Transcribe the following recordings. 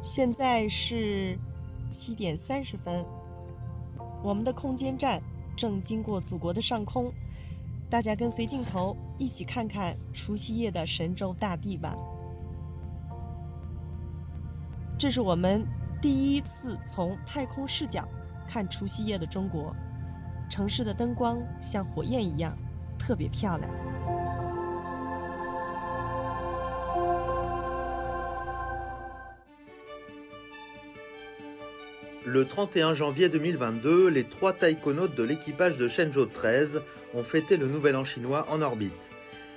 现在是7点30分，我们的空间站正经过祖国的上空，大家跟随镜头一起看看除夕夜的神州大地吧。这是我们第一次从太空视角看除夕夜的中国，城市的灯光像火焰一样，特别漂亮。Le 31 janvier 2022, les 3 taïkonautes de l'équipage de Shenzhou 13 ont fêté le Nouvel An chinois en orbite.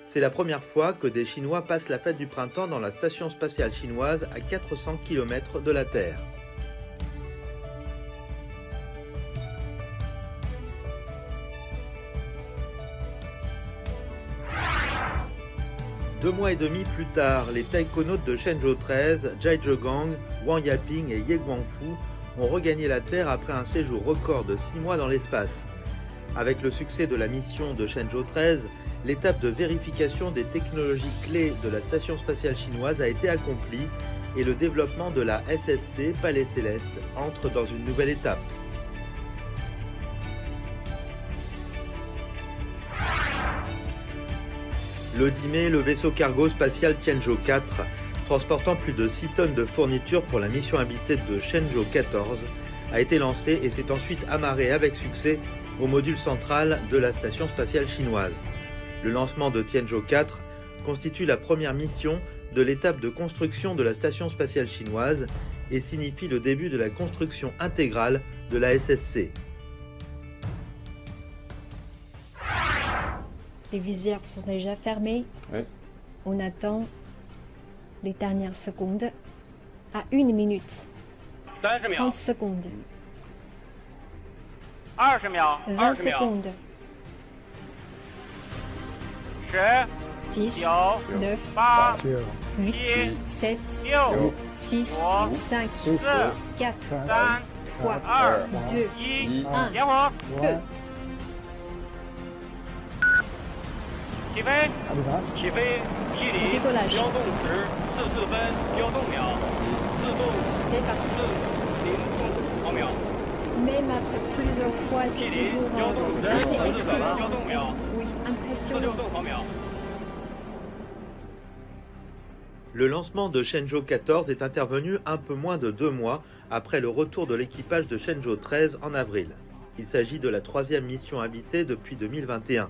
C'est la première fois que des Chinois passent la fête du printemps dans la station spatiale chinoise à 400 km de la Terre. Deux mois et demi plus tard, les taïkonautes de Shenzhou 13, Jai Zhegang, Wang Yaping et Ye Guangfu ont regagné la Terre après un séjour record de 6 mois dans l'espace. Avec le succès de la mission de Shenzhou 13, l'étape de vérification des technologies clés de la station spatiale chinoise a été accomplie et le développement de la SSC Palais Céleste entre dans une nouvelle étape. Le 10 mai, le vaisseau cargo spatial Tianzhou 4, transportant plus de 6 tonnes de fournitures pour la mission habitée de Shenzhou 14, a été lancé et s'est ensuite amarré avec succès au module central de la station spatiale chinoise. Le lancement de Tianzhou 4 constitue la première mission de l'étape de construction de la station spatiale chinoise et signifie le début de la construction intégrale de la SSC. Les visières sont déjà fermées. Oui. On attend les dernières secondes à 1 minute. 30 secondes. 20秒 20 secondes. 10 10, 9 9, 8 8, 7, 6 6, 5, 4, 3 3, 2, 1 1. 点火 Feu. 起飞起飞距离Décollage. 标动时44分标动秒自动 C'est parti. 0毫秒 Même après plusieurs fois, c'est toujours assez excellent. Oui, 自 impressionnant. 动毫秒 Le lancement de Shenzhou 14 est intervenu un peu moins de 2 mois après le retour de l'équipage de Shenzhou 13 en avril. Il s'agit de la 3e mission habitée depuis 2021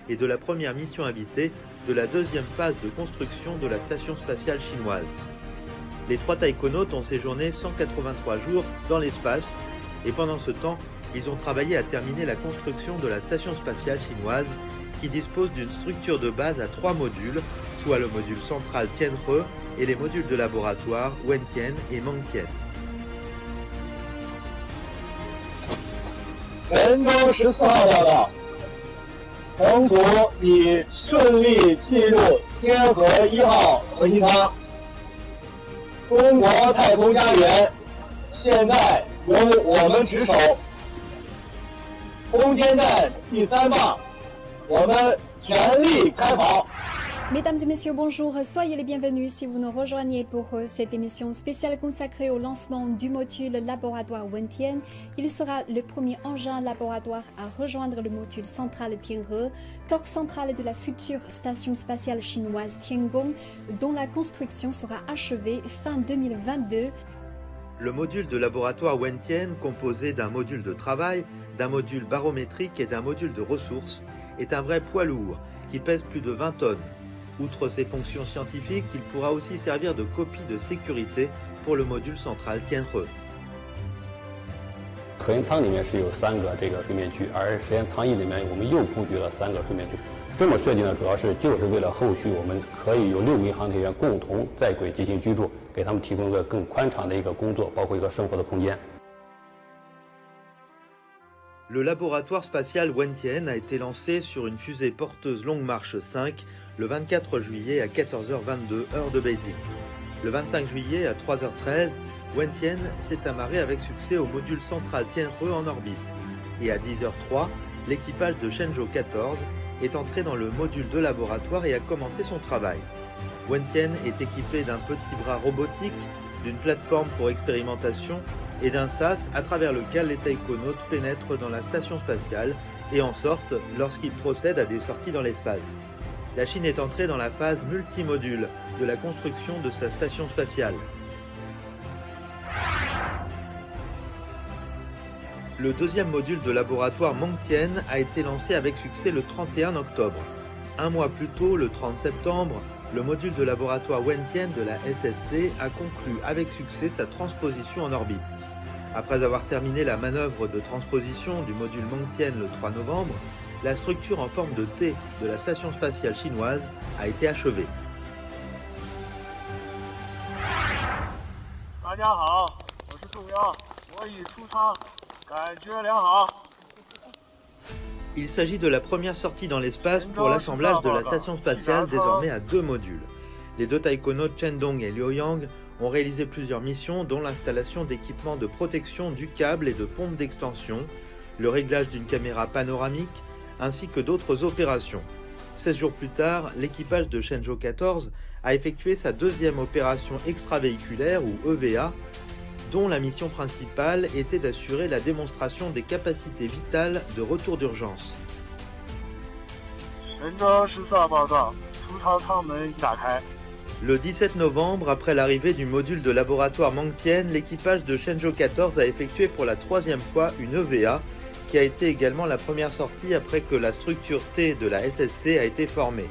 et de la première mission habitée de la 2e phase de construction de la station spatiale chinoise. Les 3 taïkonautes ont séjourné 183 jours dans l'espace et pendant ce temps, ils ont travaillé à terminer la construction de la station spatiale chinoise qui dispose d'une structure de base à 3 modules, soit le module central Tianhe et les modules de laboratoire Wentian et Mengtian. 神舟14号报道，乘组已顺利进入天河1号核心舱，中国太空家园现在由我们值守。空间站第3棒，我们全力开跑。 Mesdames et messieurs, bonjour, soyez les bienvenus si vous nous rejoignez pour cette émission spéciale consacrée au lancement du module laboratoire Wentian. Il sera le premier engin laboratoire à rejoindre le module central Tianhe, corps central de la future station spatiale chinoise Tiangong, dont la construction sera achevée fin 2022. Le module de laboratoire Wentian, composé d'un module de travail, d'un module barométrique et d'un module de ressources, est un vrai poids lourd qui pèse plus de 20 tonnes. Outre ses fonctions scientifiques, il pourra aussi servir de copie de sécurité pour le module central Tianhe. 核心舱里面是有3个这个睡眠区，而实验舱翼里面我们又布局了3个睡眠区。这么设计呢，主要就是为了后续我们可以有6名航天员共同在轨进行居住，给他们提供一个更宽敞的一个工作，包括一个生活的空间。 Le laboratoire spatial Wentian a été lancé sur une fusée porteuse Longue Marche 5 le 24 juillet à 14h22 heure de Beijing. Le 25 juillet à 3h13, Wentian s'est amarré avec succès au module central Tianhe en orbite. Et à 10h03, l'équipage de Shenzhou 14 est entré dans le module de laboratoire et a commencé son travail. Wentian est équipé d'un petit bras robotique, d'une plateforme pour expérimentation et d'un sas à travers lequel les taïkonautes pénètrent dans la station spatiale et en sortent lorsqu'ils procèdent à des sorties dans l'espace. La Chine est entrée dans la phase multimodule de la construction de sa station spatiale. Le deuxième module de laboratoire Mengtian a été lancé avec succès le 31 octobre. Un mois plus tôt, le 30 septembre, le module de laboratoire Wentian de la SSC a conclu avec succès sa transposition en orbite. Après avoir terminé la manœuvre de transposition du module Mengtian le 3 novembre, la structure en forme de T de la station spatiale chinoise a été achevée. Il s'agit de la première sortie dans l'espace pour l'assemblage de la station spatiale désormais à 2 modules. Les 2 taïkonautes Chendong et Liuyang ont réalisé plusieurs missions dont l'installation d'équipements de protection du câble et de pompes d'extension, le réglage d'une caméra panoramique, ainsi que d'autres opérations. 16 jours plus tard, l'équipage de Shenzhou 14 a effectué sa deuxième opération extravéhiculaire ou EVA, dont la mission principale était d'assurer la démonstration des capacités vitales de retour d'urgence. Le 17 novembre, après l'arrivée du module de laboratoire Mengtian, l'équipage de Shenzhou 14 a effectué pour la 3e fois une EVA, qui a été également la première sortie après que la structure T de la SSC a été formée.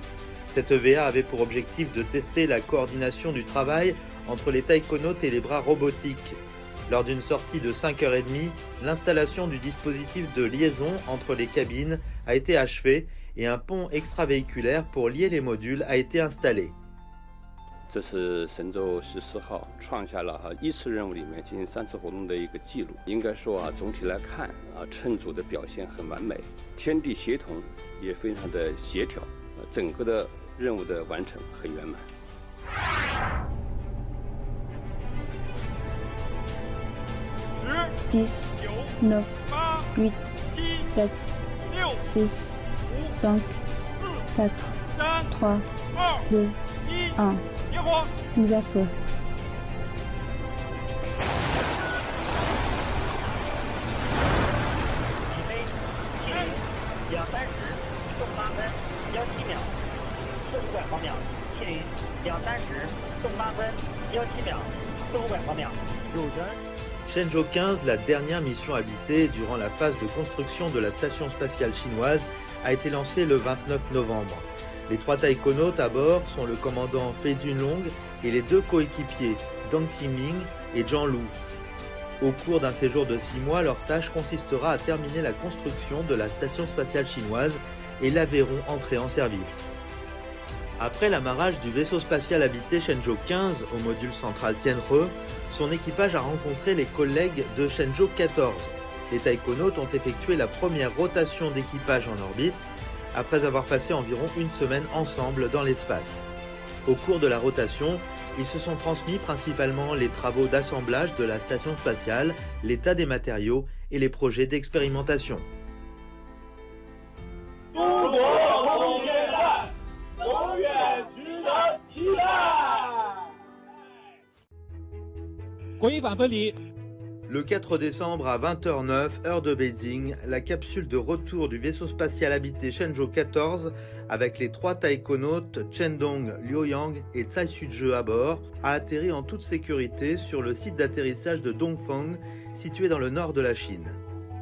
Cette EVA avait pour objectif de tester la coordination du travail entre les taïkonautes et les bras robotiques. Lors d'une sortie de 5h30, l'installation du dispositif de liaison entre les cabines a été achevée et un pont extravéhiculaire pour lier les modules a été installé. 这是神舟14号创下了一次任务里面进行3次活动的一个记录。应该说总体来看乘组的表现很完美，天地协同也非常的协调，整个的任务的完成很圆满。10, 9, 8, 7, 6, 5, 4, 3, 2, 1. Mise à feu. Shenzhou 15, la dernière mission habitée durant la phase de construction de la station spatiale chinoise, a été lancée le 29 novembre. Les 3 taïkonautes à bord sont le commandant Fei Junlong et les 2 coéquipiers Deng Timing et Zhang Lu. Au cours d'un séjour de 6 mois, leur tâche consistera à terminer la construction de la station spatiale chinoise et la verront entrer en service. Après l'amarrage du vaisseau spatial habité Shenzhou 15 au module central Tianhe, son équipage a rencontré les collègues de Shenzhou 14. Les taïkonautes ont effectué la première rotation d'équipage en orbite, après avoir passé environ une semaine ensemble dans l'espace. Au cours de la rotation, ils se sont transmis principalement les travaux d'assemblage de la station spatiale, l'état des matériaux et les projets d'expérimentation. Le 4 décembre à 20h09, heure de Beijing, la capsule de retour du vaisseau spatial habité Shenzhou 14, avec les 3 taïkonautes Chendong, Liuyang et Tsai Suzhe à bord, a atterri en toute sécurité sur le site d'atterrissage de Dongfeng, situé dans le nord de la Chine.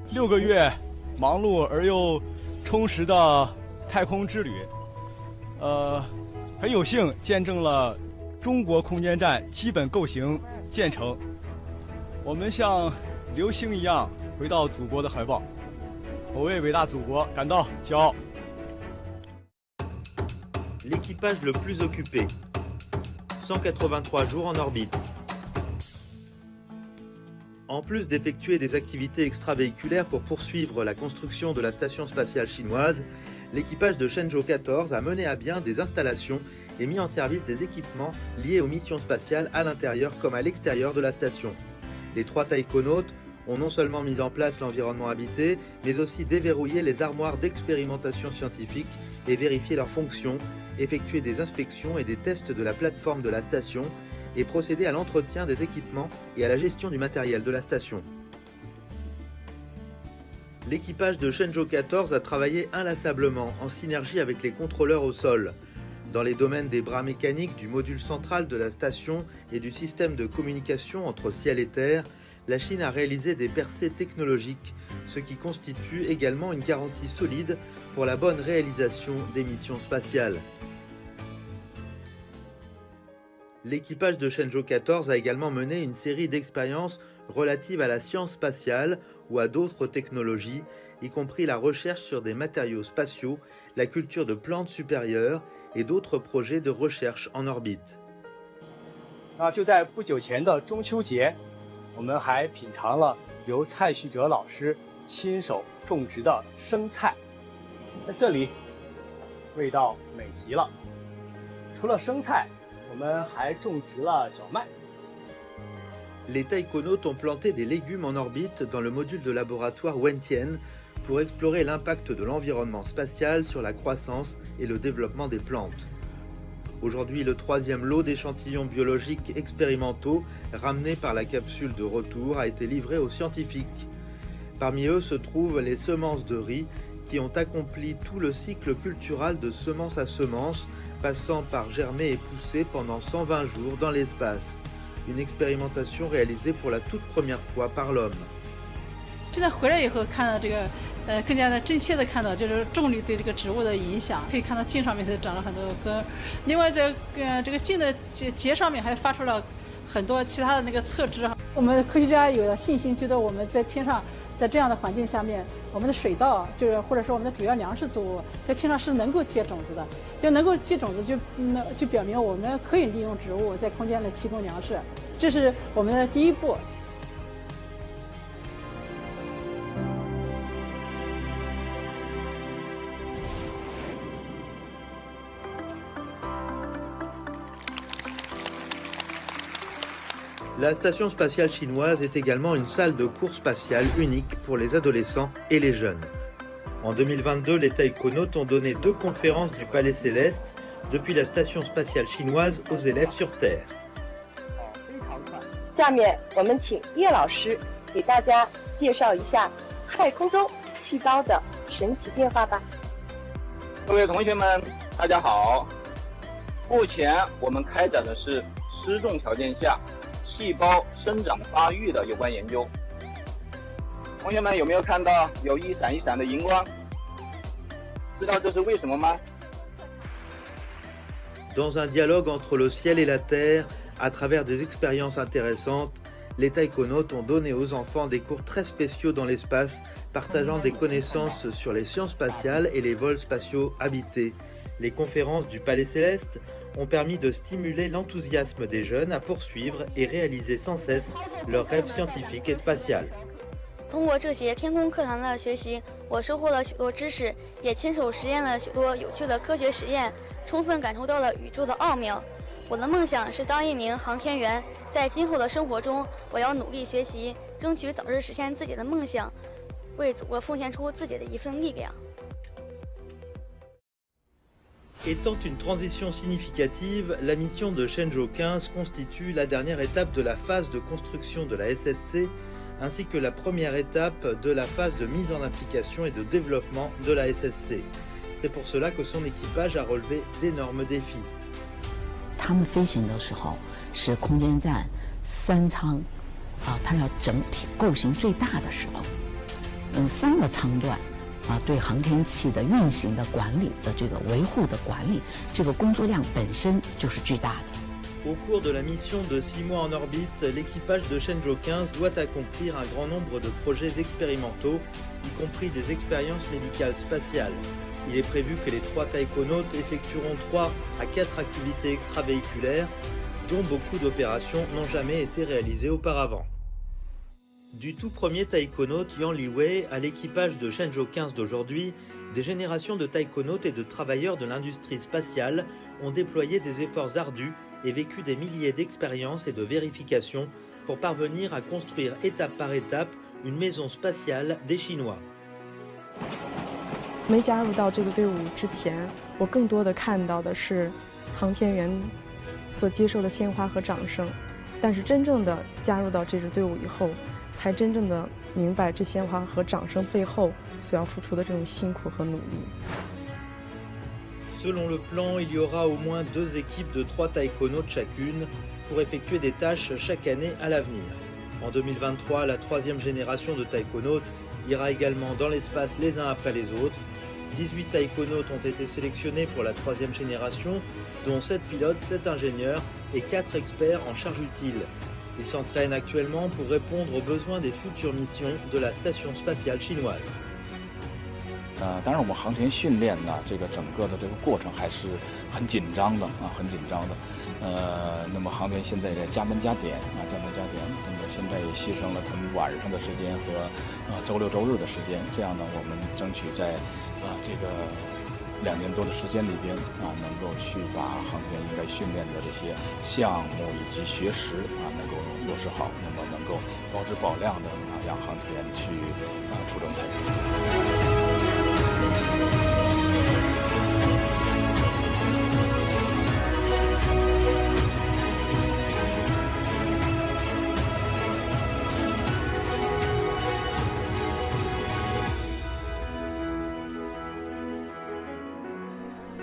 6个月忙碌而又充实的太空之旅，很有幸见证了中国空间站基本构型建成。我们像流星一样回到祖国的怀抱，我为伟大祖国感到骄傲。 L'équipage le plus occupé. 183 jours en orbite. En plus d'effectuer des activités extravéhiculaires pour poursuivre la construction de la station spatiale chinoise, l'équipage de Shenzhou 14 a mené à bien des installations et mis en service des équipements liés aux missions spatiales à l'intérieur comme à l'extérieur de la station. Les 3 taïkonautes ont non seulement mis en place l'environnement habité, mais aussi déverrouillé les armoires d'expérimentation scientifique et vérifié leurs fonctions, effectué des inspections et des tests de la plateforme de la station, et procéder à l'entretien des équipements et à la gestion du matériel de la station. L'équipage de Shenzhou 14 a travaillé inlassablement en synergie avec les contrôleurs au sol. Dans les domaines des bras mécaniques, du module central de la station et du système de communication entre ciel et terre, la Chine a réalisé des percées technologiques, ce qui constitue également une garantie solide pour la bonne réalisation des missions spatiales. L'équipage de Shenzhou 14 a également mené une série d'expériences relatives à la science spatiale ou à d'autres technologies, y compris la recherche sur des matériaux spatiaux, la culture de plantes supérieures et d'autres projets de recherche en orbite. 就在不久前的中秋节，我们还品尝了由蔡旭哲老师亲手种植的生菜，在这里味道美极了。除了生菜，我们还种植了小麦。 Les taïkonautes ont planté des légumes en orbite dans le module de laboratoire Wentian pour explorer l'impact de l'environnement spatial sur la croissance et le développement des plantes. Aujourd'hui, le troisième lot d'échantillons biologiques expérimentaux ramenés par la capsule de retour a été livré aux scientifiques. Parmi eux se trouvent les semences de riz qui ont accompli tout le cycle cultural de semence à semence, passant par germer et pousser pendant 120 jours dans l'espace. Une expérimentation réalisée pour la toute première fois par l'homme. 现在回来以后看到这个，更加的真切的看到就是重力对这个植物的影响，可以看到茎上面都长了很多根，另外这个茎的节上面还发出了很多其他的那个侧枝。我们科学家有了信心，觉得我们在天上，在这样的环境下面，我们的水稻就是或者说我们的主要粮食作物在天上是能够结种子的，就能够结种子就表明我们可以利用植物在空间里提供粮食，这是我们的第一步。 La station spatiale chinoise est également une salle de cours spatiale unique pour les adolescents et les jeunes. En 2022, les taïkonautes ont donné 2 conférences du Palais Céleste depuis la station spatiale chinoise aux élèves sur Terre. 下面我们请叶老师给大家介绍一下太空中细胞的神奇变化吧。各位同学们，大家好。目前我们开展的是失重条件下 细胞生长发育的有关研究，同学们有没有看到有一闪一闪的荧光？知道这是为什么吗？ Dans un dialogue entre le ciel et la terre, à travers des expériences intéressantes, les taïkonautes ont donné aux enfants des cours très spéciaux dans l'espace, partageant des connaissances sur les sciences spatiales et les vols spatiaux habités. Les conférences du Palais Céleste ont permis de stimuler l'enthousiasme des jeunes à poursuivre et réaliser sans cesse leurs rêves scientifiques et spatial. 通过这些天空课堂的学习，我收获了许多知识，也亲手实验了许多有趣的科学实验，充分感受到了宇宙的奥妙。我的梦想是当一名航天员，在今后的生活中，我要努力学习，争取早日实现自己的梦想，为祖国奉献出自己的一份力量。 Étant une transition significative, la mission de Shenzhou 15 constitue la dernière étape de la phase de construction de la SSC, ainsi que la première étape de la phase de mise en application et de développement de la SSC. C'est pour cela que son équipage a relevé d'énormes défis. 他们飞行的时候是空间站3舱，它要整体构型最大的时候，3个舱段。 对航天器的运行的管理的这个维护的管理，这个工作量本身就是巨大的。 Au cours de la mission de 6 mois en orbite, l'équipage de Shenzhou 15 doit accomplir un grand nombre de projets expérimentaux, y compris des expériences médicales spatiales. Il est prévu que les 3 taïkonautes effectueront 3 à 4 activités extravéhiculaires, dont beaucoup d'opérations n'ont jamais été réalisées auparavant. Du tout premier taïkonaute Yan Liwei à l'équipage de Shenzhou 15 d'aujourd'hui, des générations de taïkonautes et de travailleurs de l'industrie spatiale ont déployé des efforts ardus et vécu des milliers d'expériences et de vérifications pour parvenir à construire étape par étape une maison spatiale des Chinois. 没加入到这个队伍之前，我更多的看到的是航天员所接受的鲜花和掌声，但是真正的加入到这支队伍以后，才真正的明白这鲜花和掌声背后所要付出的这种辛苦和努力。Selon le plan, il y aura au moins 2 équipes de 3 taïkonautes chacune pour effectuer des tâches chaque année à l'avenir. En 2023, la 3e génération de taïkonautes ira également dans l'espace les uns après les autres. 18 taïkonautes ont été sélectionnés pour la 3e génération, dont 7 pilotes, 7 ingénieurs et 4 experts en charge utile. Ils s'entraînent actuellement pour répondre aux besoins des futures missions de la station spatiale chinoise. 当然我们航天训练呢，这个整个的这个过程还是很紧张的啊，很紧张的。那么航天现在也加班加点啊，加班加点。那么现在也牺牲了他们晚上的时间和周六周日的时间，这样呢，我们争取在这个2年多的时间里边啊，能够去把航天应该训练的这些项目以及学识啊，能够落实好，那么能够保质保量的啊，让航天去出征太空。